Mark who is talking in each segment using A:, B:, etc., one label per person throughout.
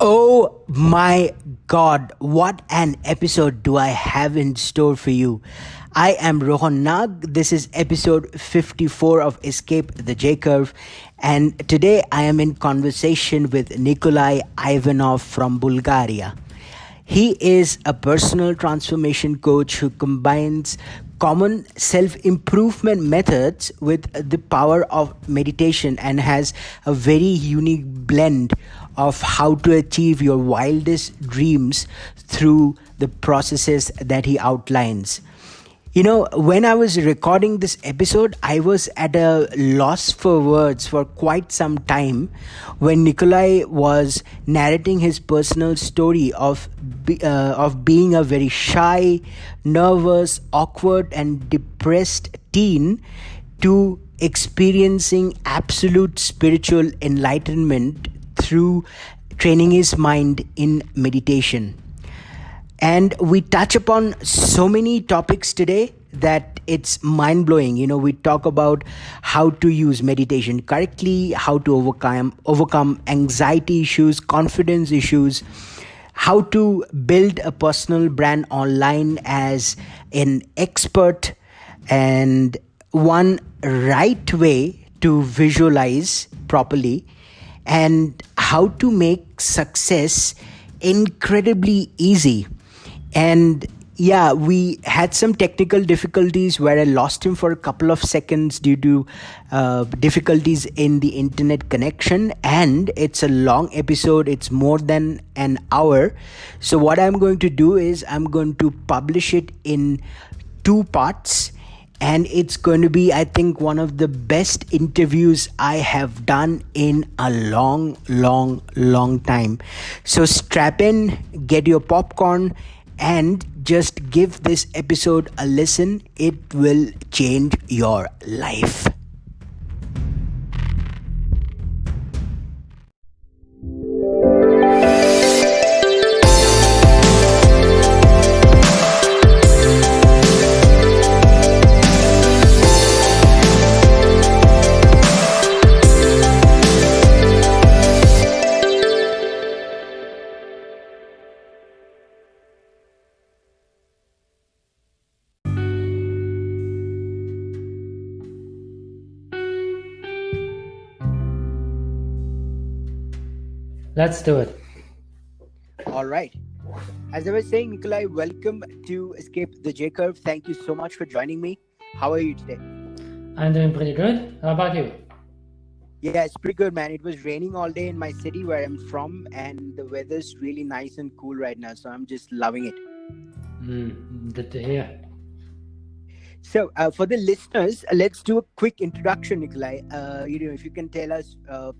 A: Oh my God, what an episode do I have in store for you? I am Rohan Nag. This is episode 54 of Escape the J Curve, and today I am in conversation with Nikolay Ivanov from Bulgaria. He is a personal transformation coach who combines common self improvement methods with the power of meditation and has a very unique blend of how to achieve your wildest dreams through the processes that he outlines. When I was recording this episode, I was at a loss for words for quite some time when Nikolai was narrating his personal story of being a very shy, nervous, awkward, and depressed teen to experiencing absolute spiritual enlightenment through training his mind in meditation. And we touch upon so many topics today that it's mind blowing. We talk about how to use meditation correctly, how to overcome anxiety issues, confidence issues, how to build a personal brand online as an expert, and one right way to visualize properly, and how to make success incredibly easy. And yeah, we had some technical difficulties where I lost him for a couple of seconds due to difficulties in the internet connection. And it's a long episode, it's more than an hour. So, what I'm going to do is I'm going to publish it in two parts. And it's going to be, I think, one of the best interviews I have done in a long, long, long time. So, strap in, get your popcorn, and just give this episode a listen. It will change your life.
B: Let's do it.
A: All right. As I was saying, Nikolai, welcome to Escape the J Curve. Thank you so much for joining me. How are you today?
B: I'm doing pretty good. How about you?
A: Yeah, it's pretty good, man. It was raining all day in my city where I'm from, and the weather's really nice and cool right now. So I'm just loving it.
B: Good to hear.
A: So, for the listeners, let's do a quick introduction, Nikolai. If you can tell us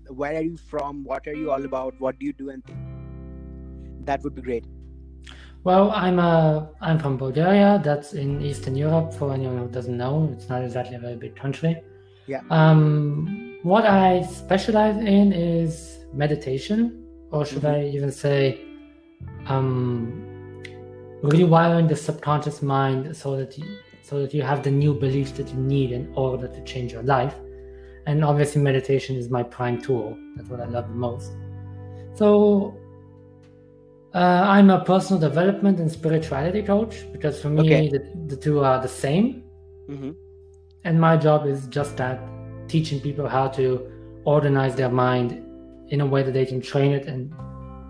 A: where are you from, what are you all about, what do you do, and that would be great.
B: Well, I'm from Bulgaria. That's in Eastern Europe. For anyone who doesn't know, it's not exactly a very big country.
A: Yeah.
B: What I specialize in is meditation, or should I even say, rewiring the subconscious mind so that you have the new beliefs that you need in order to change your life. And obviously meditation is my prime tool. That's what I love the most. So I'm a personal development and spirituality coach, because for me, the two are the same.
A: Mm-hmm.
B: And my job is just that, teaching people how to organize their mind in a way that they can train it and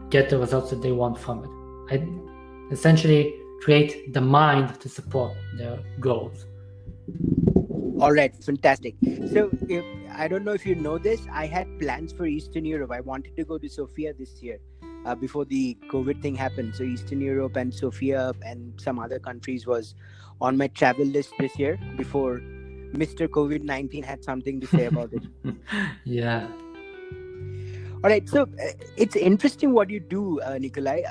B: get the results that they want from it. I essentially create the mind to support their goals.
A: All right, fantastic. So, I don't know if you know this, I had plans for Eastern Europe. I wanted to go to Sofia this year before the COVID thing happened. So, Eastern Europe and Sofia and some other countries was on my travel list this year before Mr. COVID-19 had something to say about it.
B: Yeah.
A: All right, so it's interesting what you do, Nikolai.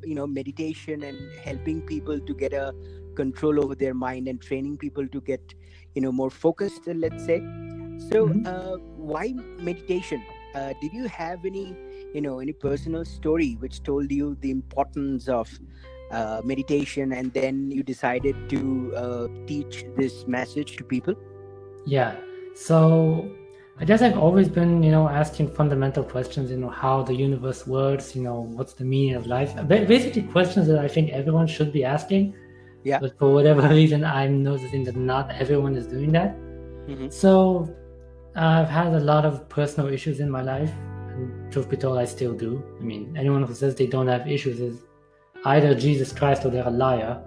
A: Meditation and helping people to get a control over their mind and training people to get, more focused, let's say. So, why meditation? Did you have any personal story which told you the importance of meditation, and then you decided to teach this message to people?
B: Yeah. So I guess I've always been, asking fundamental questions, how the universe works, what's the meaning of life. Basically questions that I think everyone should be asking.
A: Yeah.
B: But for whatever reason, I'm noticing that not everyone is doing that.
A: Mm-hmm.
B: So I've had a lot of personal issues in my life. And truth be told, I still do. I mean, anyone who says they don't have issues is either Jesus Christ or they're a liar.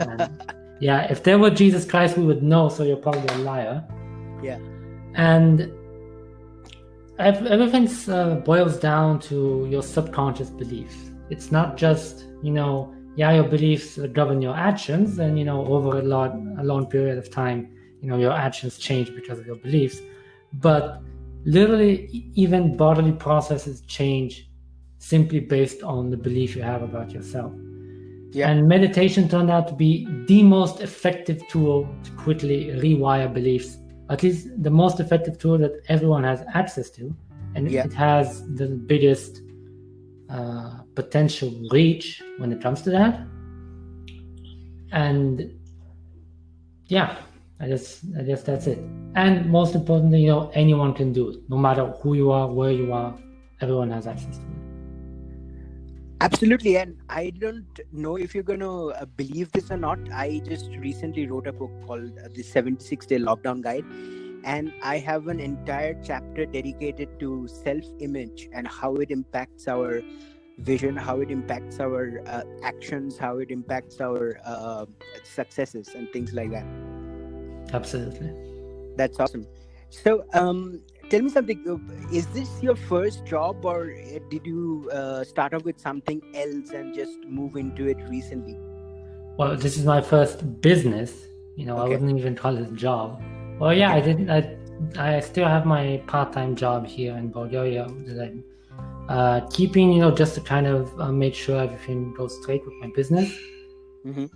B: And yeah, if there were Jesus Christ, we would know, so you're probably a liar.
A: Yeah.
B: And everything boils down to your subconscious beliefs. It's not just, your beliefs govern your actions, and, over a long period of time, your actions change because of your beliefs. But literally, even bodily processes change simply based on the belief you have about yourself.
A: Yeah.
B: And meditation turned out to be the most effective tool to quickly rewire beliefs, at least the most effective tool that everyone has access to. And it has the biggest potential reach when it comes to that. And yeah, I guess that's it. And most importantly, anyone can do it. No matter who you are, where you are, everyone has access to it.
A: Absolutely. And I don't know if you're going to believe this or not. I just recently wrote a book called The 76-Day Lockdown Guide. And I have an entire chapter dedicated to self-image and how it impacts our vision, how it impacts our actions, how it impacts our successes and things like that.
B: Absolutely.
A: That's awesome. So tell me something. Is this your first job, or did you start off with something else and just move into it recently?
B: Well, this is my first business. Okay. I wouldn't even call it a job. Well, yeah, okay. I still have my part-time job here in Bulgaria that I'm keeping, just to kind of make sure everything goes straight with my business.
A: Mm-hmm.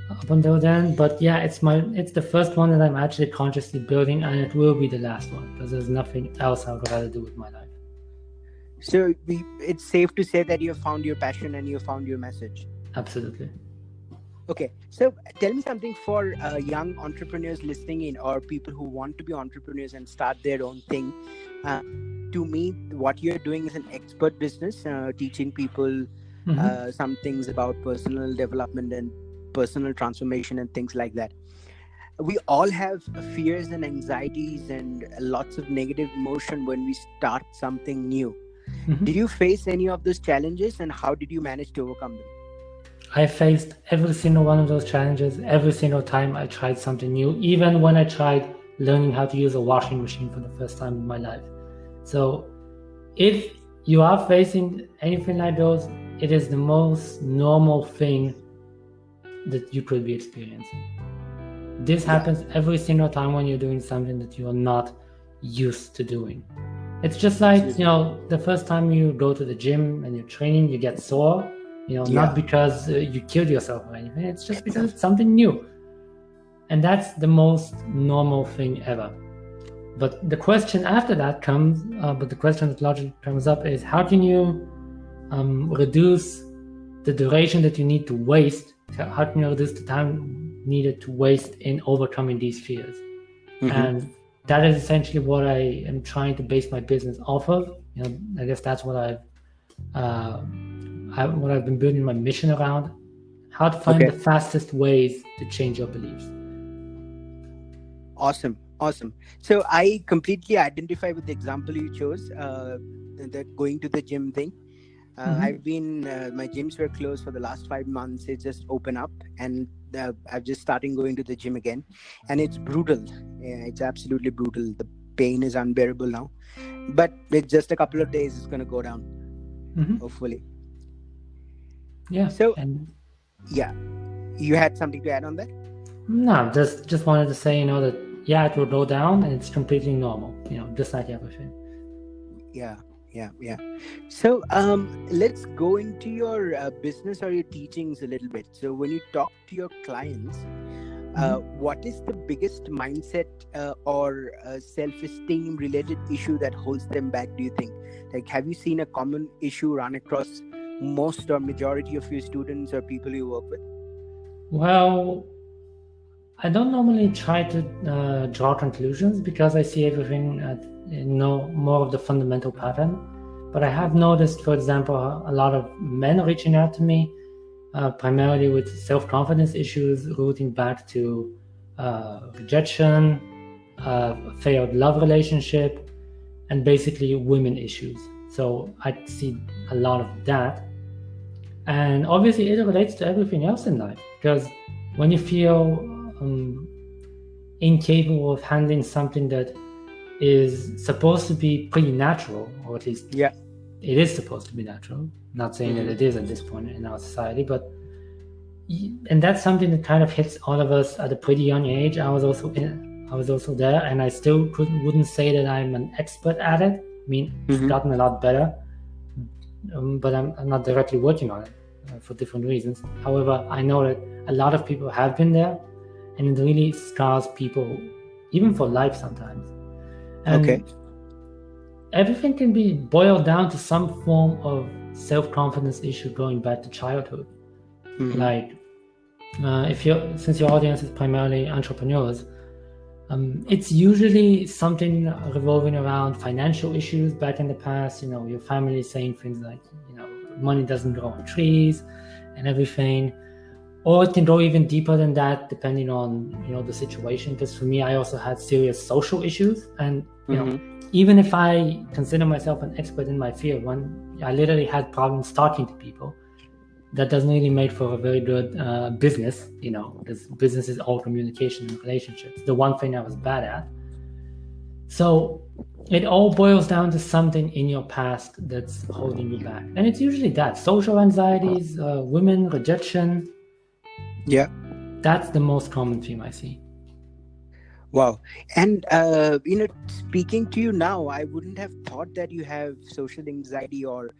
B: Up until then. But yeah, it's the first one that I'm actually consciously building, and it will be the last one because there's nothing else I would rather do with my life.
A: So it's safe to say that you have found your passion and you have found your message.
B: Absolutely.
A: Okay, so tell me something for young entrepreneurs listening in, or people who want to be entrepreneurs and start their own thing. To me, what you're doing is an expert business, teaching people some things about personal development and personal transformation and things like that. We all have fears and anxieties and lots of negative emotion when we start something new. Mm-hmm. Did you face any of those challenges, and how did you manage to overcome them?
B: I faced every single one of those challenges every single time I tried something new, even when I tried learning how to use a washing machine for the first time in my life. So if you are facing anything like those, it is the most normal thing that you could be experiencing. This happens every single time when you're doing something that you are not used to doing. It's just like, the first time you go to the gym and you're training, you get sore. Not because you killed yourself or anything. It's just because it's something new. And that's the most normal thing ever. But the question after that comes, the question that logically comes up is, how can you reduce the duration that you need to waste? How can you reduce the time needed to waste in overcoming these fears? Mm-hmm. And that is essentially what I am trying to base my business off of. I guess that's what I've been building my mission around, how to find the fastest ways to change your beliefs.
A: Awesome. So I completely identify with the example you chose, the going to the gym thing. I've been, my gyms were closed for the last 5 months. It just opened up, and I've just started going to the gym again, and it's brutal. Yeah, it's absolutely brutal. The pain is unbearable now, but with just a couple of days, it's going to go down, hopefully.
B: Yeah.
A: So, you had something to add on that?
B: No, just wanted to say, that it will go down, and it's completely normal, just like everything.
A: Yeah. So, let's go into your business or your teachings a little bit. So, when you talk to your clients, what is the biggest mindset or self-esteem related issue that holds them back, do you think? Like, have you seen a common issue run across most or majority of your students or people you work with?
B: Well, I don't normally try to draw conclusions because I see everything more of the fundamental pattern. But I have noticed, for example, a lot of men reaching out to me, primarily with self-confidence issues rooting back to rejection, failed love relationship, and basically women issues. So I see a lot of that. And obviously it relates to everything else in life, because when you feel incapable of handling something that is supposed to be pretty natural, or at least it is supposed to be natural. Not saying that it is at this point in our society, and that's something that kind of hits all of us at a pretty young age. I was also there, and I still wouldn't say that I'm an expert at it. I mean, it's gotten a lot better, but I'm not directly working on it for different reasons. However, I know that a lot of people have been there, and it really scars people, even for life sometimes. And everything can be boiled down to some form of self-confidence issue going back to childhood. Like, since your audience is primarily entrepreneurs, it's usually something revolving around financial issues back in the past. Your family saying things like, money doesn't grow on trees and everything. Or it can go even deeper than that, depending on, the situation. Because for me, I also had serious social issues. And, even if I consider myself an expert in my field, when I literally had problems talking to people, that doesn't really make for a very good business, because business is all communication and relationships. The one thing I was bad at. So it all boils down to something in your past that's holding you back. And it's usually that. Social anxieties, women, rejection.
A: Yeah.
B: That's the most common theme I see.
A: Wow. And, speaking to you now, I wouldn't have thought that you have social anxiety or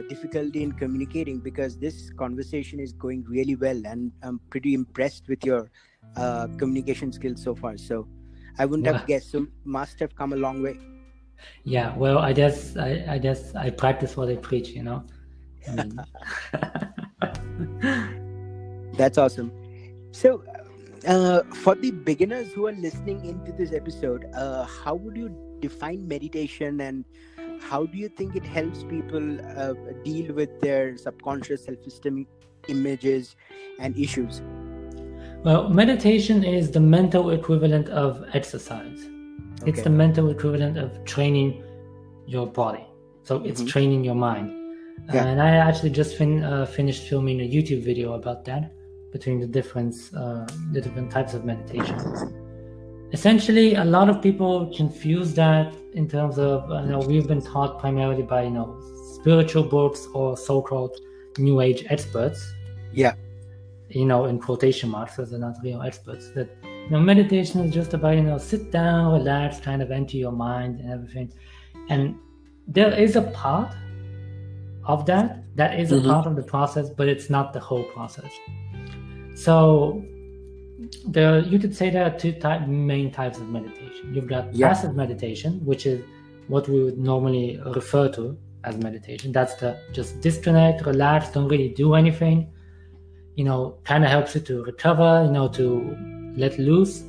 A: difficulty in communicating, because this conversation is going really well, and I'm pretty impressed with your communication skills so far. So I wouldn't have guessed. So must have come a long way.
B: Yeah. Well, I guess I practice what I preach,
A: That's awesome. So for the beginners who are listening into this episode, how would you define meditation, and how do you think it helps people deal with their subconscious self-esteem images and issues?
B: Well, meditation is the mental equivalent of exercise. Okay. It's the mental equivalent of training your body. So it's training your mind. Yeah. And I actually just finished filming a YouTube video about that, between the different types of meditation. Essentially, a lot of people confuse that in terms of, we've been taught primarily by, spiritual books or so-called New Age experts.
A: Yeah.
B: In quotation marks, because they're not real experts, that, meditation is just about, sit down, relax, kind of empty your mind and everything. And there is a part of that is a part of the process, but it's not the whole process. So you could say there are two main types of meditation. You've got passive meditation, which is what we would normally refer to as meditation. That's the just disconnect, relax, don't really do anything. Kind of helps you to recover, to let loose.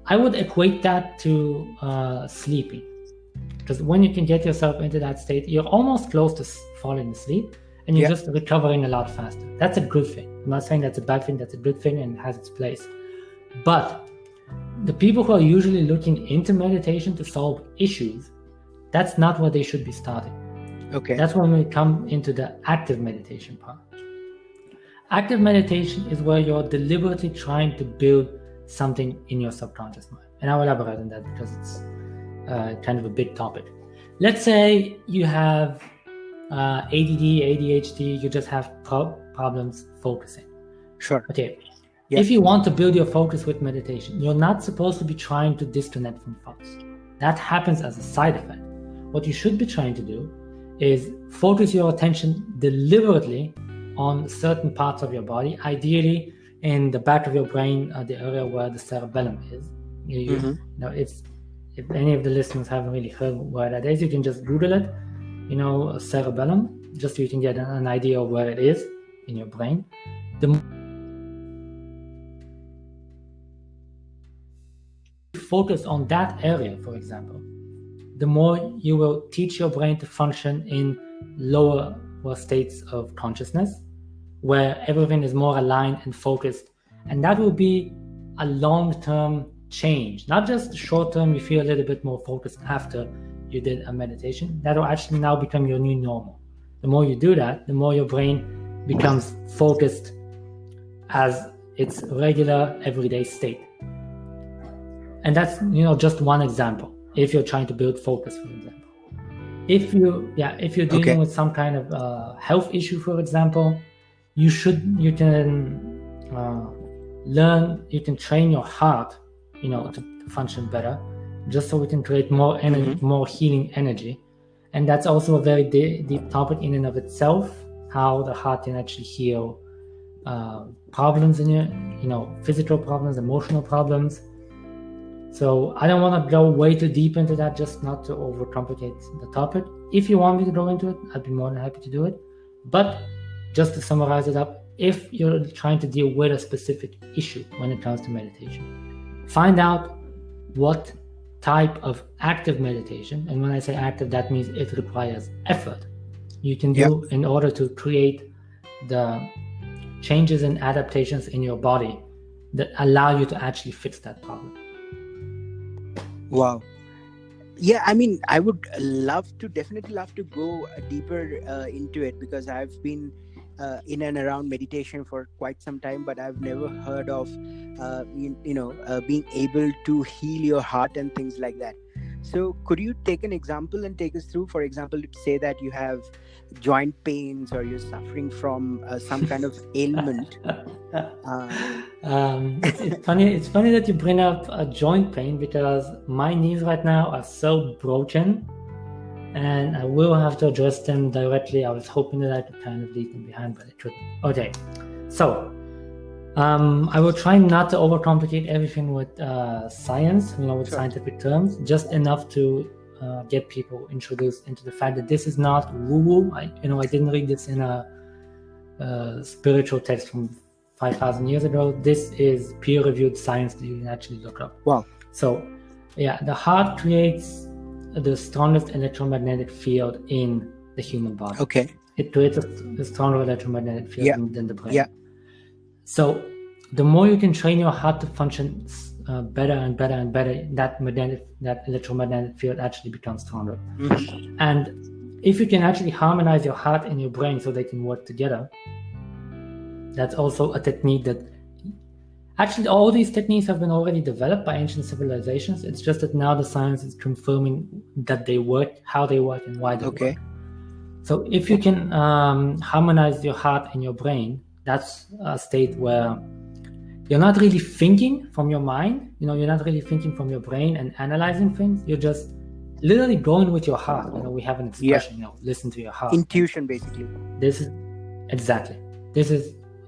B: I would equate that to sleeping. Because when you can get yourself into that state, you're almost close to falling asleep, and you're just recovering a lot faster. That's a good thing. I'm not saying that's a bad thing, that's a good thing and has its place. But the people who are usually looking into meditation to solve issues, that's not where they should be starting. Okay. That's when we come into the active meditation part. Active meditation is where you're deliberately trying to build something in your subconscious mind. And I'll elaborate on that because it's kind of a big topic. Let's say you have ADD, ADHD, you just have problems focusing.
A: Sure.
B: Okay. Yeah. If you want to build your focus with meditation, you're not supposed to be trying to disconnect from thoughts. That happens as a side effect. What you should be trying to do is focus your attention deliberately on certain parts of your body, ideally in the back of your brain, the area where the cerebellum is. If any of the listeners haven't really heard where that is, you can just Google it, cerebellum, just so you can get an idea of where it is in your brain. focus on that area, for example, the more you will teach your brain to function in lower states of consciousness, where everything is more aligned and focused. And that will be a long-term change, not just short-term. You feel a little bit more focused after you did a meditation. That will actually now become your new normal. The more you do that, the more your brain becomes focused as its regular everyday state. And that's, just one example. If you're trying to build focus, for example. If you're dealing with some kind of health issue, for example, you can learn, you can train your heart, to function better, just so we can create more energy, more healing energy. And that's also a very deep topic in and of itself, how the heart can actually heal problems in your, physical problems, emotional problems. So I don't want to go way too deep into that, just not to overcomplicate the topic. If you want me to go into it, I'd be more than happy to do it. But just to summarize it up, if you're trying to deal with a specific issue when it comes to meditation, find out what type of active meditation, and when I say active, that means it requires effort, you can do in order to create the changes and adaptations in your body that allow you to actually fix that problem.
A: Wow. Yeah, I mean, I would definitely love to go deeper into it, because I've been in and around meditation for quite some time, but I've never heard of, being able to heal your heart and things like that. So could you take an example and take us through, for example, say that you have joint pains or you're suffering from some kind of ailment.
B: It's funny that you bring up a joint pain, because my knees right now are so broken and I will have to address them directly. I was hoping that I could kind of leave them behind, but I couldn't. Okay, so I will try not to overcomplicate everything with science, with scientific terms, just enough to get people introduced into the fact that this is not woo-woo. I didn't read this in a spiritual text from 5,000 years ago. This is peer-reviewed science that you can actually look up.
A: Wow.
B: So, the heart creates the strongest electromagnetic field in the human body.
A: Okay.
B: It creates a stronger electromagnetic field than the brain.
A: Yeah.
B: So the more you can train your heart to function better and better and better, that electromagnetic field actually becomes stronger.
A: Mm-hmm.
B: And if you can actually harmonize your heart and your brain so they can work together, that's also a technique that actually all these techniques have been already developed by ancient civilizations. It's just that now the science is confirming that they work, how they work, and why they work. So if you can harmonize your heart and your brain, that's a state where you're not really thinking from your mind, you're not really thinking from your brain and analyzing things. You're just literally going with your heart. We have an expression, listen to your heart.
A: Intuition, basically.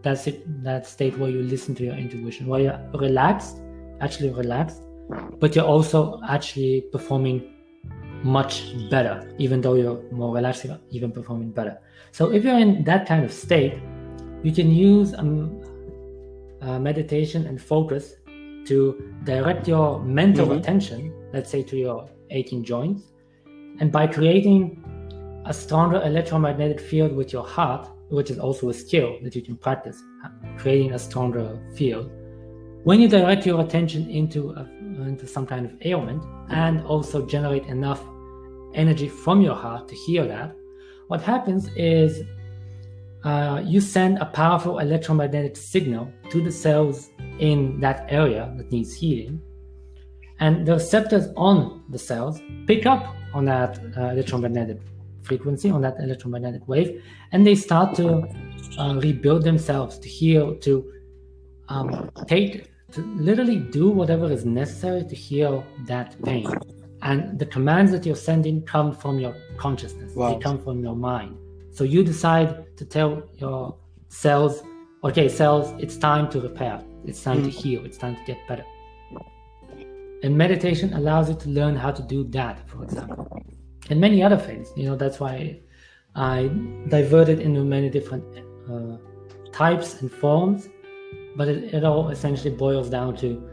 B: That's that state where you listen to your intuition, where you're relaxed, but you're also actually performing much better. Even though you're more relaxed, you're even performing better. So if you're in that kind of state, you can use meditation and focus to direct your mental attention, let's say, to your aching joints. And by creating a stronger electromagnetic field with your heart, which is also a skill that you can practice, creating a stronger field, when you direct your attention into some kind of ailment and also generate enough energy from your heart to heal that, what happens is you send a powerful electromagnetic signal to the cells in that area that needs healing, and the receptors on the cells pick up on that electromagnetic frequency, on that electromagnetic wave, and they start to rebuild themselves, to heal, to literally do whatever is necessary to heal that pain. And the commands that you're sending come from your consciousness.
A: Wow.
B: They come from your mind. So you decide to tell your cells, okay, cells, it's time to repair, it's time to heal, it's time to get better. And meditation allows you to learn how to do that, for example, and many other things. That's why I diverted into many different types and forms, but it all essentially boils down to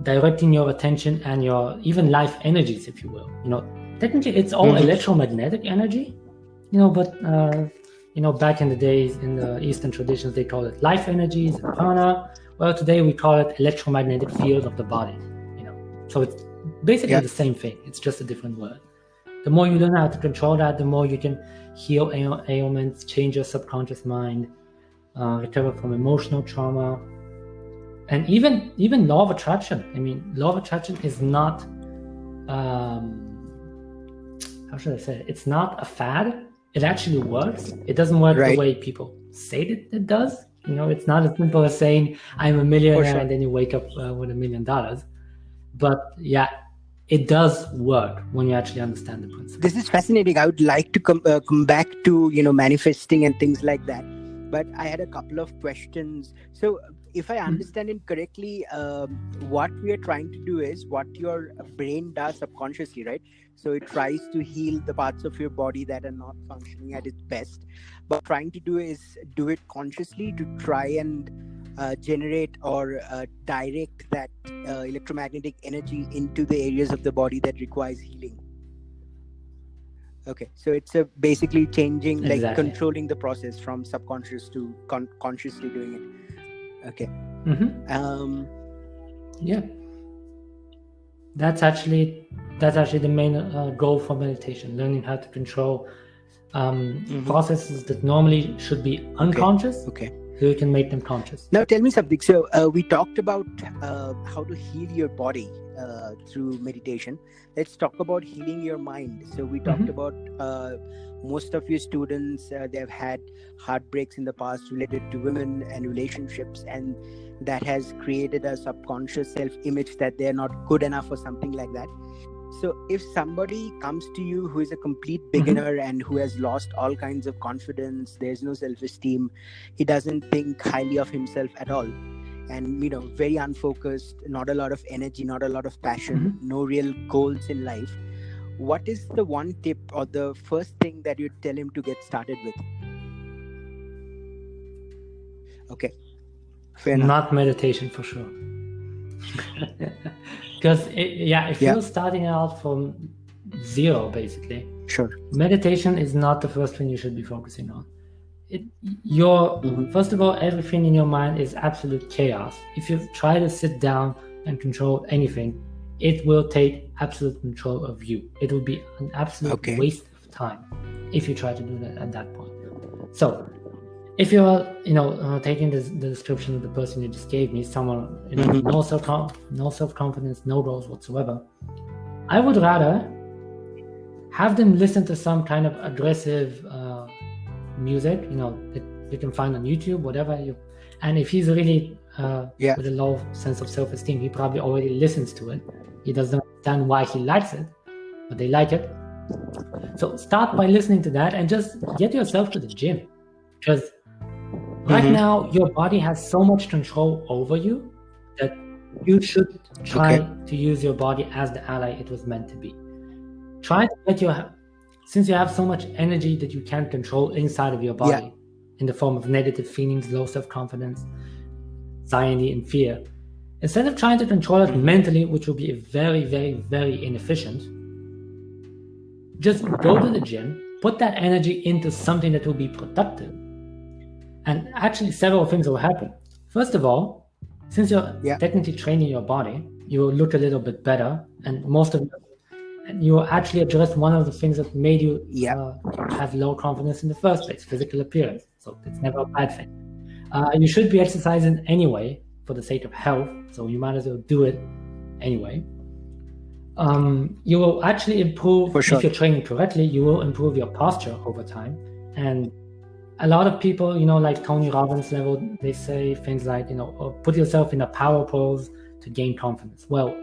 B: directing your attention and your even life energies, if you will. Technically it's all electromagnetic energy, but back in the days in the Eastern traditions, they call it life energies, prana. Well, today we call it electromagnetic field of the body. So it's basically the same thing. It's just a different word. The more you learn how to control that, the more you can heal ailments, change your subconscious mind, recover from emotional trauma, and even law of attraction. Law of attraction is not, how should I say it? It's not a fad. It actually works. It doesn't work the way people say that it does. It's not as simple as saying I'm a millionaire and then you wake up with $1 million. But yeah, it does work when you actually understand the principle.
A: This is fascinating. I would like to come back to manifesting and things like that, but I had a couple of questions. So if I understand it correctly, what we are trying to do is what your brain does subconsciously, right? So it tries to heal the parts of your body that are not functioning at its best, but trying to do it consciously to try and generate or direct that electromagnetic energy into the areas of the body that requires healing. Okay, so it's basically changing, like controlling the process from subconscious to consciously doing it. Okay.
B: Yeah, that's actually the main goal for meditation: learning how to control processes that normally should be unconscious.
A: Okay.
B: So you can make them conscious.
A: Now tell me something. So we talked about how to heal your body through meditation. Let's talk about healing your mind. So we talked about most of your students, they've had heartbreaks in the past related to women and relationships, and that has created a subconscious self-image that they're not good enough or something like that. So if somebody comes to you who is a complete beginner and who has lost all kinds of confidence, there's no self-esteem, he doesn't think highly of himself at all, and very unfocused, not a lot of energy, not a lot of passion, no real goals in life, what is the one tip or the first thing that you'd tell him to get started with? Okay, fair enough.
B: Not meditation for sure. Because if you're starting out from zero, basically, meditation is not the first thing you should be focusing on. First of all, everything in your mind is absolute chaos. If you try to sit down and control anything, it will take absolute control of you. It will be an absolute waste of time if you try to do that at that point. So if you're taking the description of the person you just gave me, someone no self-confidence, no goals whatsoever, I would rather have them listen to some kind of aggressive music that you can find on YouTube, whatever and if he's really with a low sense of self-esteem, he probably already listens to it. He doesn't understand why he likes it, but they like it. So start by listening to that and just get yourself to the gym, because right now your body has so much control over you that you should try to use your body as the ally it was meant to be. Try to get since you have so much energy that you can't control inside of your body in the form of negative feelings, low self-confidence, anxiety, and fear. Instead of trying to control it mentally, which will be very, very, very inefficient, just go to the gym, put that energy into something that will be productive. And actually several things will happen. First of all, since you're technically training your body, you will look a little bit better, and you will actually address one of the things that made you have low confidence in the first place, physical appearance. So it's never a bad thing. You should be exercising anyway for the sake of health, so you might as well do it anyway. You will actually improve, if you're training correctly, you will improve your posture over time. And a lot of people, like Tony Robbins level, they say things like, put yourself in a power pose to gain confidence. Well,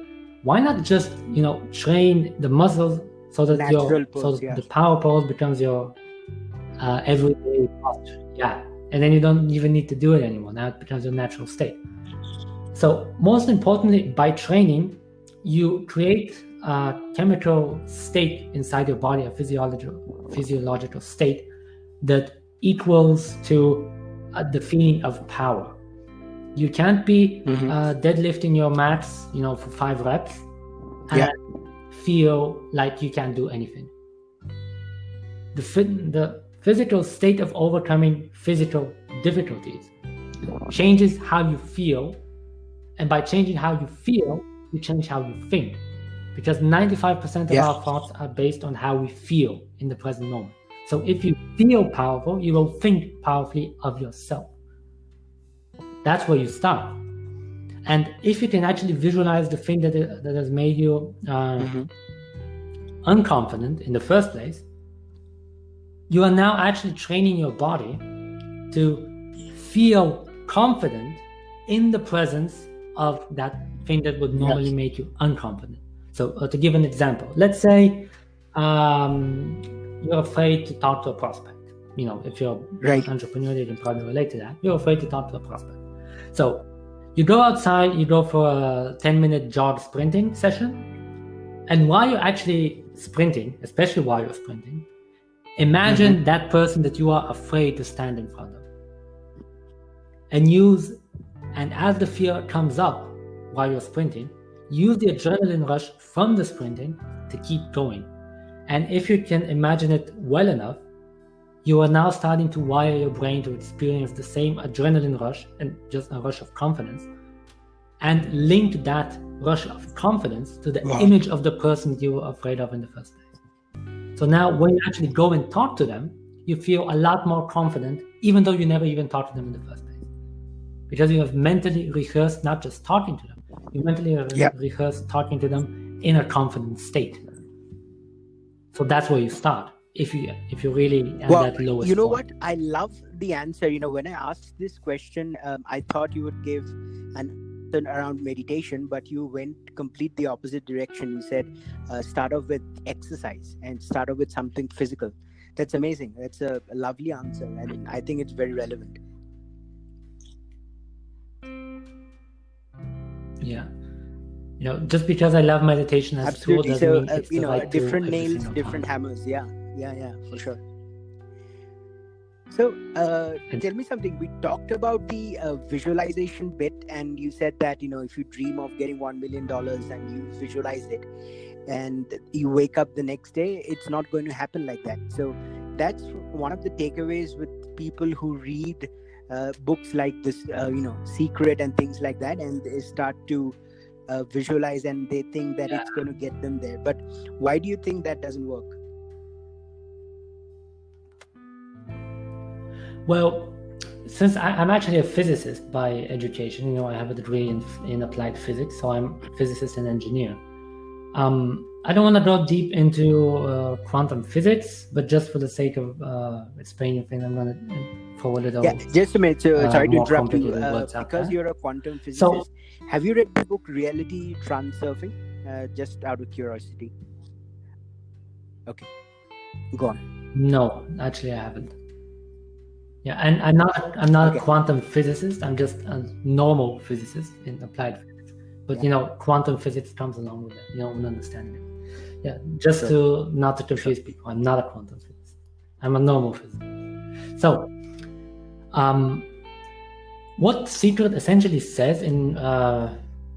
B: why not just, train the muscles so that the power pose becomes your everyday posture. Yeah. And then you don't even need to do it anymore. Now it becomes your natural state. So most importantly, by training, you create a chemical state inside your body, a physiological state that equals to the feeling of power. You can't be deadlifting your max, for 5 reps and feel like you can't do anything. The physical state of overcoming physical difficulties changes how you feel, and by changing how you feel, you change how you think, because 95% of our thoughts are based on how we feel in the present moment. So if you feel powerful, you will think powerfully of yourself. That's where you start. And if you can actually visualize the thing that has made you unconfident in the first place, you are now actually training your body to feel confident in the presence of that thing that would normally make you unconfident. So to give an example, let's say you're afraid to talk to a prospect. If you're an entrepreneur, you can probably relate to that. You're afraid to talk to a prospect. So you go outside, you go for a 10-minute jog sprinting session. And while you're actually sprinting, especially while you're sprinting, imagine that person that you are afraid to stand in front of. And as the fear comes up while you're sprinting, use the adrenaline rush from the sprinting to keep going. And if you can imagine it well enough, you are now starting to wire your brain to experience the same adrenaline rush and just a rush of confidence, and link that rush of confidence to the image of the person you were afraid of in the first place. So now when you actually go and talk to them, you feel a lot more confident, even though you never even talked to them in the first place. Because you have mentally rehearsed not just talking to them, you mentally rehearsed talking to them in a confident state. So that's where you start. If you really at that lowest
A: you know
B: point.
A: what, I love the answer. When I asked this question, I thought you would give an answer around meditation, but you went complete the opposite direction. You said start off with exercise and start off with something physical. That's amazing. That's a lovely answer, and I think it's very relevant.
B: Yeah. Just because I love meditation as a tool doesn't mean it's the right
A: different
B: tool
A: nails, different hammers. Yeah, for sure. So tell me something. We talked about the visualization bit, and you said that if you dream of getting $1 million and you visualize it and you wake up the next day, it's not going to happen like that. So that's one of the takeaways with people who read books like this, Secret and things like that, and they start to visualize and they think that it's going to get them there. But why do you think that doesn't work?
B: Well, since I'm actually a physicist by education, I have a degree in applied physics, so I'm a physicist and engineer. I don't want to go deep into quantum physics, but just for the sake of explaining things, I'm going to forward it over.
A: Yeah, just a minute. Sorry to interrupt you. Because you're a quantum physicist, have you read the book Reality Transurfing? Just out of curiosity. Okay, go on.
B: No, actually, I haven't. Yeah, and I'm not a quantum physicist. I'm just a normal physicist in applied physics. But quantum physics comes along with it. An understanding of it. Yeah, just not to confuse people. I'm not a quantum physicist. I'm a normal physicist. So, what Secret essentially says in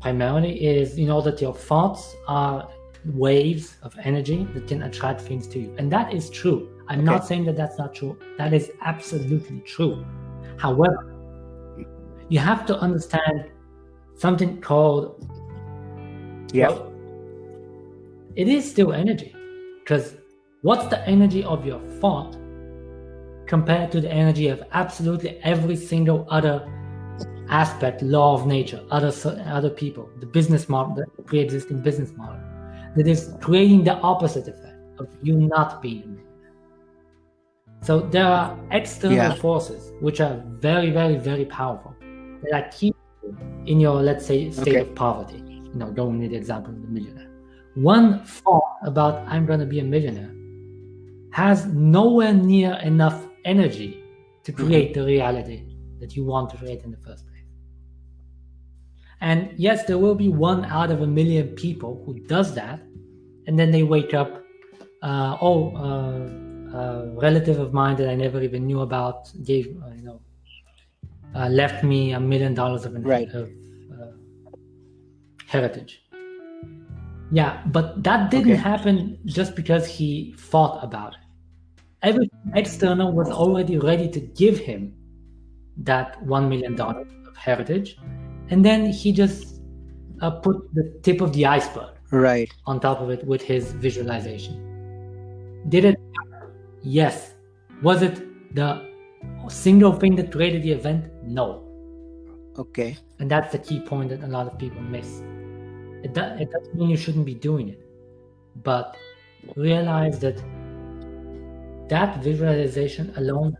B: primarily is that your thoughts are waves of energy that can attract things to you, and that is true. I'm not saying that that's not true. That is absolutely true. However, you have to understand something called it is still energy, because what's the energy of your thought compared to the energy of absolutely every single other aspect, law of nature, other people, the business model, the pre-existing business model, that is creating the opposite effect of you not being a millionaire. So there are external forces which are very, very, very powerful that keep you in your, let's say, state of poverty. Going with the example of the millionaire. One thought about I'm going to be a millionaire has nowhere near enough energy to create the reality that you want to create in the first place. And yes, there will be 1 out of 1 million people who does that, and then they wake up, a relative of mine that I never even knew about gave, left me $1 million
A: Right.
B: of heritage. Yeah, but that didn't happen just because he thought about it. Everything external was already ready to give him that $1 million of heritage, and then he just put the tip of the iceberg on top of it with his visualization. Did it happen? Yes. Was it the single thing that created the event? No.
A: Okay.
B: And that's the key point that a lot of people miss. It doesn't mean you shouldn't be doing it, but realize that visualization alone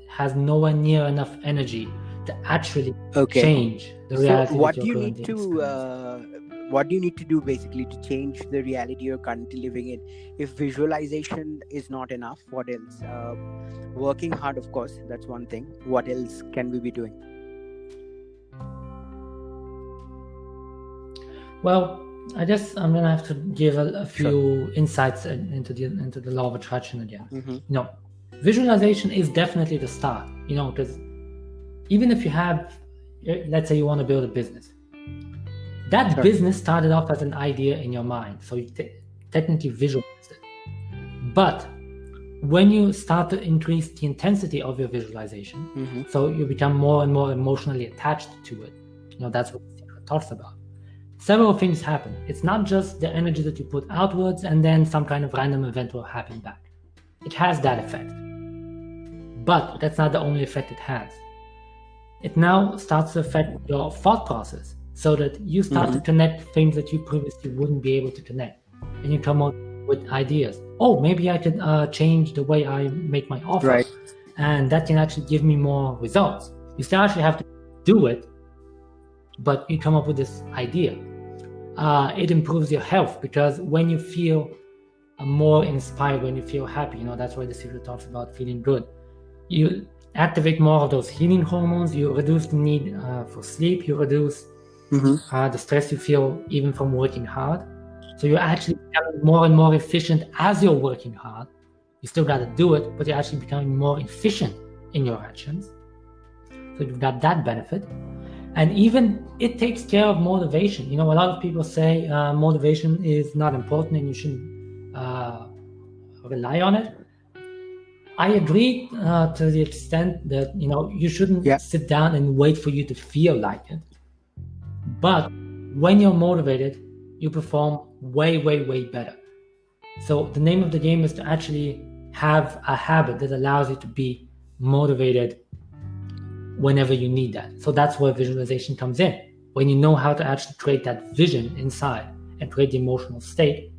B: has nowhere near enough energy to actually change the reality.
A: So what do you need to do basically to change the reality you're currently living in? If visualization is not enough, what else? Working hard, of course, that's one thing. What else can we be doing?
B: Well, I guess I'm gonna have to give a few insights into the law of attraction again. Visualization is definitely the start. Because even if you have, let's say you want to build a business, that business started off as an idea in your mind, so you technically visualized it. But when you start to increase the intensity of your visualization, so you become more and more emotionally attached to it. That's what the secret talks about. Several things happen. It's not just the energy that you put outwards and then some kind of random event will happen back. It has that effect. But that's not the only effect it has. It now starts to affect your thought process so that you start to connect things that you previously wouldn't be able to connect. And you come up with ideas. Oh, maybe I could change the way I make my offer.
A: Right.
B: And that can actually give me more results. You still actually have to do it, but you come up with this idea. It improves your health because when you feel more inspired, when you feel happy, that's why the secret talks about feeling good. You activate more of those healing hormones. You reduce the need for sleep. You reduce the stress you feel even from working hard. So you're actually becoming more and more efficient as you're working hard. You still got to do it, but you're actually becoming more efficient in your actions. So you've got that benefit. And even it takes care of motivation. A lot of people say motivation is not important and you shouldn't rely on it. I agree to the extent that, you shouldn't sit down and wait for you to feel like it. But when you're motivated, you perform way, way, way better. So the name of the game is to actually have a habit that allows you to be motivated whenever you need that. So that's where visualization comes in. When you know how to actually create that vision inside and create the emotional state,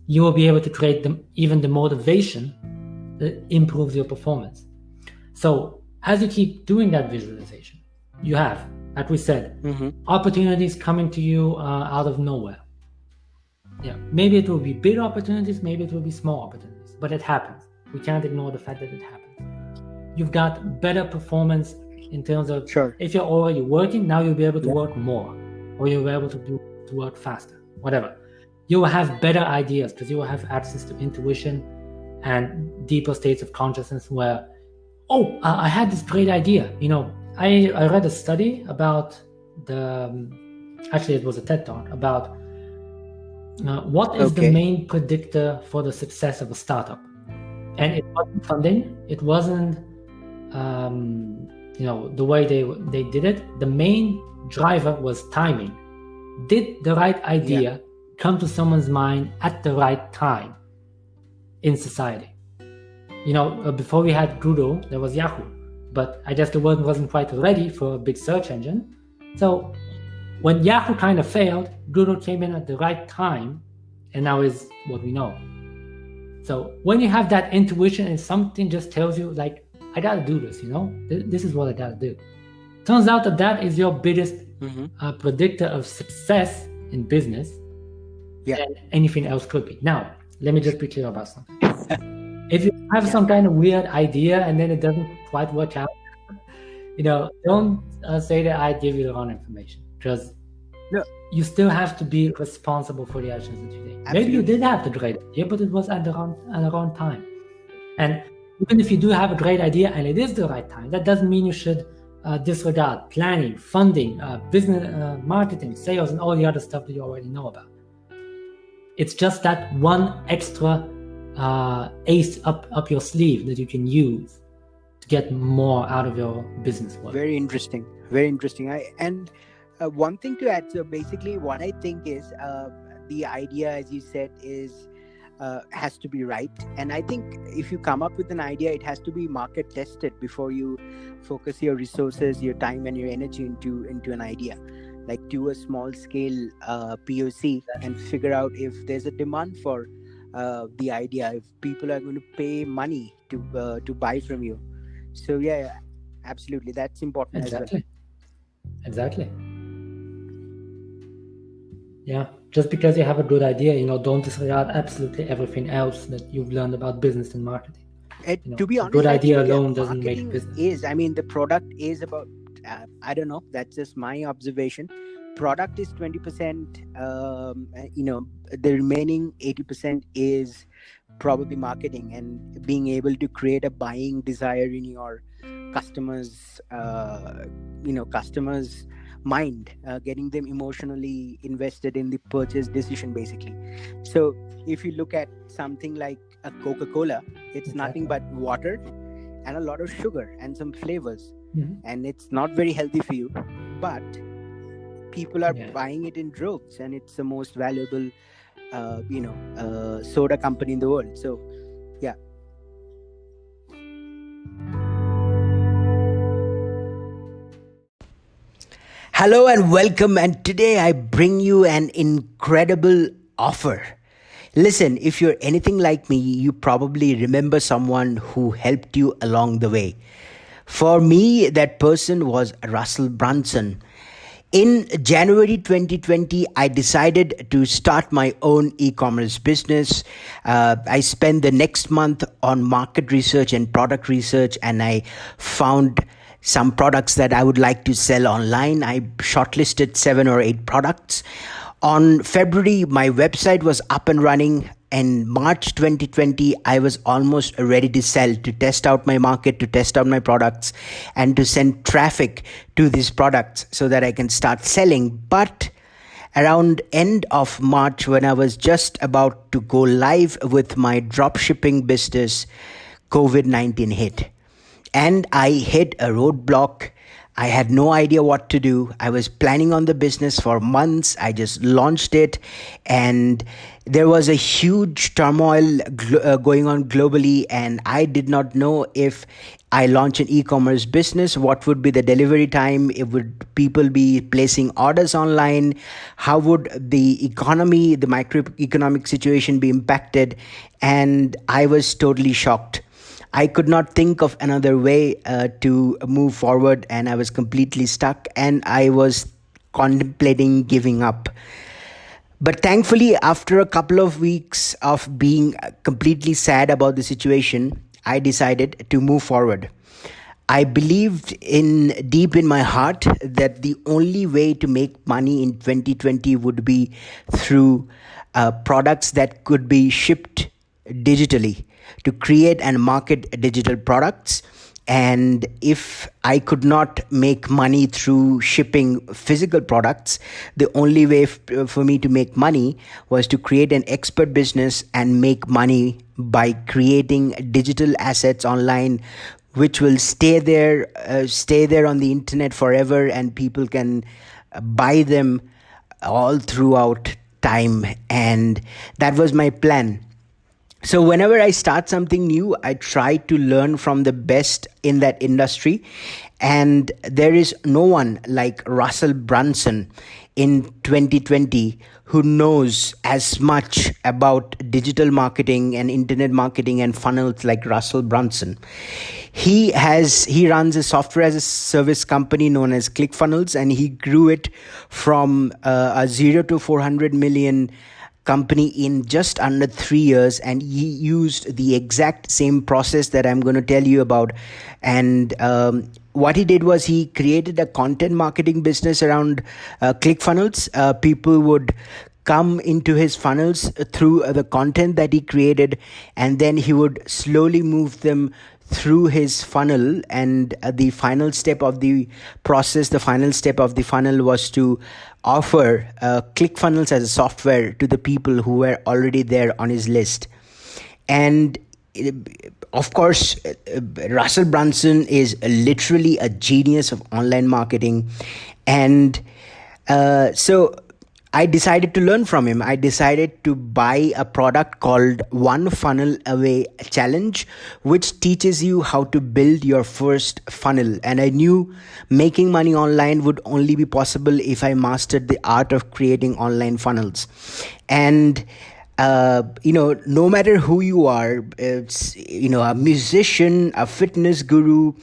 B: you will be able to create even the motivation that improves your performance. So as you keep doing that visualization, you have, like we said, opportunities coming to you out of nowhere. Maybe it will be big opportunities, maybe it will be small opportunities, but it happens. We can't ignore the fact that it happens. You've got better performance in terms of if you're already working, now you'll be able to work more, or you'll be able to work faster, whatever. You will have better ideas because you will have access to intuition and deeper states of consciousness where, I had this great idea. I read a study about actually it was a TED Talk about what is the main predictor for the success of a startup. And it wasn't funding, it wasn't the way they did it. The main driver was timing. Did the right idea come to someone's mind at the right time in society? Before we had Google, there was Yahoo, but I guess the world wasn't quite ready for a big search engine. So when Yahoo kind of failed, Google came in at the right time, and now is what we know. So when you have that intuition and something just tells you, like, I gotta do this, this is what I gotta do. Turns out that is your biggest predictor of success in business than anything else could be. Now, let me just be clear about something. If you have some kind of weird idea and then it doesn't quite work out, don't say that I give you the wrong information, because you still have to be responsible for the actions that you take. Absolutely. Maybe you did have the great idea, but it was at the wrong time. And even if you do have a great idea and it is the right time, that doesn't mean you should disregard planning, funding, business, marketing, sales, and all the other stuff that you already know about. It's just that one extra ace up your sleeve that you can use to get more out of your business work.
A: Very interesting. Very interesting. One thing to add, so basically what I think is the idea, as you said, is has to be right. And I think if you come up with an idea, it has to be market tested before you focus your resources, your time and your energy into an idea. Like do a small scale POC and figure out if there's a demand for the idea, if people are going to pay money to buy from you. So yeah, absolutely, that's important.
B: Exactly. Yeah, just because you have a good idea, don't disregard absolutely everything else that you've learned about business and marketing.
A: To be honest,
B: a good idea alone doesn't make business.
A: The product is about, I don't know, that's just my observation. Product is 20%, the remaining 80% is probably marketing and being able to create a buying desire in your customers' mind, getting them emotionally invested in the purchase decision, basically. So if you look at something like a Coca-Cola, it's nothing but water and a lot of sugar and some flavors, and it's not very healthy for you, but people are buying it in droves, and it's the most valuable soda company in the world. So yeah. Hello and welcome, and today I bring you an incredible offer. Listen, if you're anything like me, you probably remember someone who helped you along the way. For me, that person was Russell Brunson. In January 2020, I decided to start my own e-commerce business. I spent the next month on market research and product research, and I found some products that I would like to sell online. I shortlisted 7 or 8 products. On February, my website was up and running. In March 2020, I was almost ready to sell, to test out my market, to test out my products, and to send traffic to these products so that I can start selling. But around end of March, when I was just about to go live with my dropshipping business, COVID-19 hit. And I hit a roadblock. I had no idea what to do. I was planning on the business for months. I just launched it, and there was a huge turmoil going on globally, and I did not know if I launch an e-commerce business, what would be the delivery time? Would people be placing orders online? How would the economy, the microeconomic situation be impacted? And I was totally shocked. I could not think of another way to move forward, and I was completely stuck, and I was contemplating giving up. But thankfully, after a couple of weeks of being completely sad about the situation, I decided to move forward. I believed deep in my heart that the only way to make money in 2020 would be through products that could be shipped digitally, to create and market digital products. And if I could not make money through shipping physical products, the only way for me to make money was to create an expert business and make money by creating digital assets online, which will stay there on the internet forever, and people can buy them all throughout time. And that was my plan. So whenever I start something new, I try to learn from the best in that industry. And there is no one like Russell Brunson in 2020 who knows as much about digital marketing and internet marketing and funnels like Russell Brunson. He runs a software as a service company known as ClickFunnels, and he grew it from a 0 to 400 million company in just under 3 years, and he used the exact same process that I'm going to tell you about. And what he did was he created a content marketing business around ClickFunnels. People would come into his funnels through the content that he created, and then he would slowly move them through his funnel. And the final step of the process, the final step of the funnel, was to offer ClickFunnels as a software to the people who were already there on his list. And of course, Russell Brunson is literally a genius of online marketing. And so I decided to learn from him. I decided to buy a product called One Funnel Away Challenge, which teaches you how to build your first funnel. And I knew making money online would only be possible if I mastered the art of creating online funnels. And no matter who you are, it's, a musician, a fitness guru,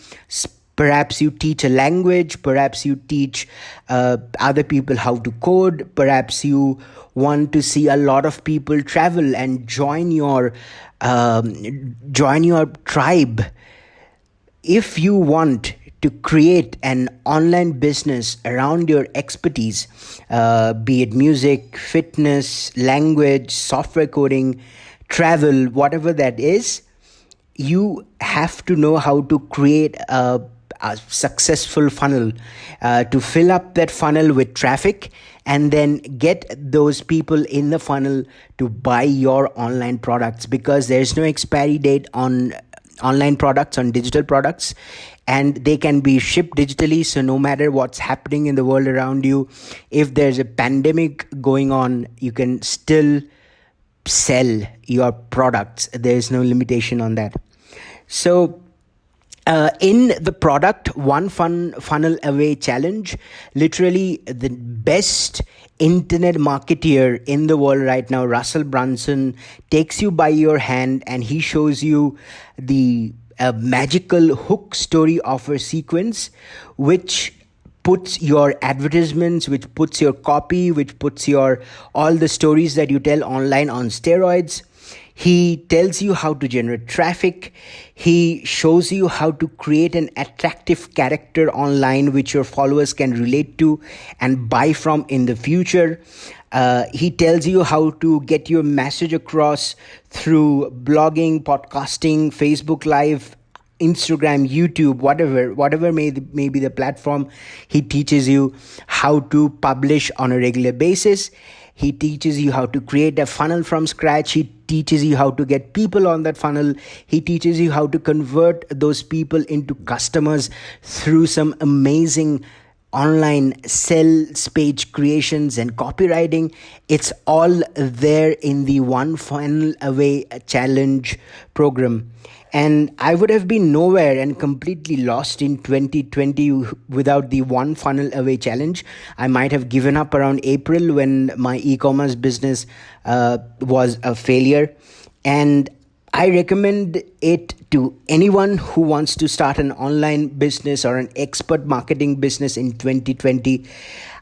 A: perhaps you teach a language, perhaps you teach other people how to code, perhaps you want to see a lot of people travel and join your tribe. If you want to create an online business around your expertise, be it music, fitness, language, software coding, travel, whatever that is, you have to know how to create a successful funnel, to fill up that funnel with traffic and then get those people in the funnel to buy your online products, because there's no expiry date on online products, on digital products, and they can be shipped digitally. So no matter what's happening in the world around you, if there's a pandemic going on, you can still sell your products. There's no limitation on that. So in the product One Funnel Away Challenge, literally the best internet marketeer in the world right now, Russell Brunson, takes you by your hand and he shows you the magical hook story offer sequence, which puts your advertisements, which puts your copy, which puts your all the stories that you tell online on steroids. He tells you how to generate traffic. He shows you how to create an attractive character online which your followers can relate to and buy from in the future. He tells you how to get your message across through blogging, podcasting, Facebook Live, Instagram, YouTube, whatever may be the platform. He teaches you how to publish on a regular basis. He teaches you how to create a funnel from scratch. He teaches you how to get people on that funnel. He teaches you how to convert those people into customers through some amazing online sales page creations and copywriting. It's all there in the One Funnel Away Challenge program. And I would have been nowhere and completely lost in 2020 without the One Funnel Away Challenge. I might have given up around April when my e-commerce business was a failure. And I recommend it to anyone who wants to start an online business or an expert marketing business in 2020.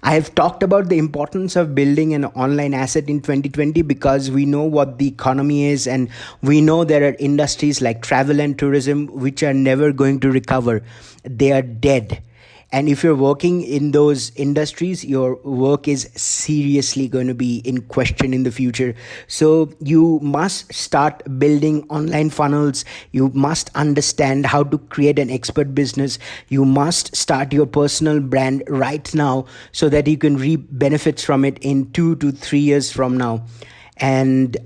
A: I have talked about the importance of building an online asset in 2020 because we know what the economy is, and we know there are industries like travel and tourism which are never going to recover. They are dead. And if you're working in those industries, your work is seriously going to be in question in the future. So you must start building online funnels. You must understand how to create an expert business. You must start your personal brand right now so that you can reap benefits from it in 2 to 3 years from now. And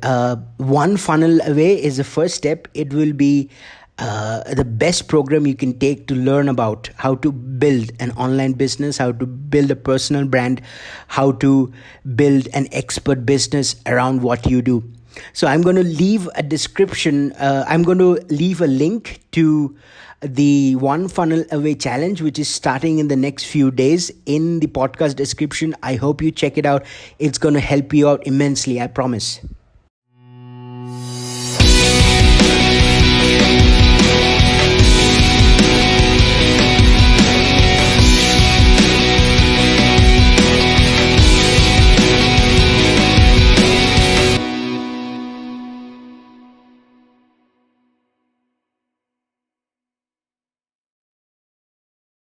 A: One Funnel Away is the first step. It will be the best program you can take to learn about how to build an online business, how to build a personal brand, how to build an expert business around what you do. So I'm going to leave a description. I'm going to leave a link to the One Funnel Away Challenge, which is starting in the next few days, in the podcast description. I hope you check it out. It's going to help you out immensely, I promise.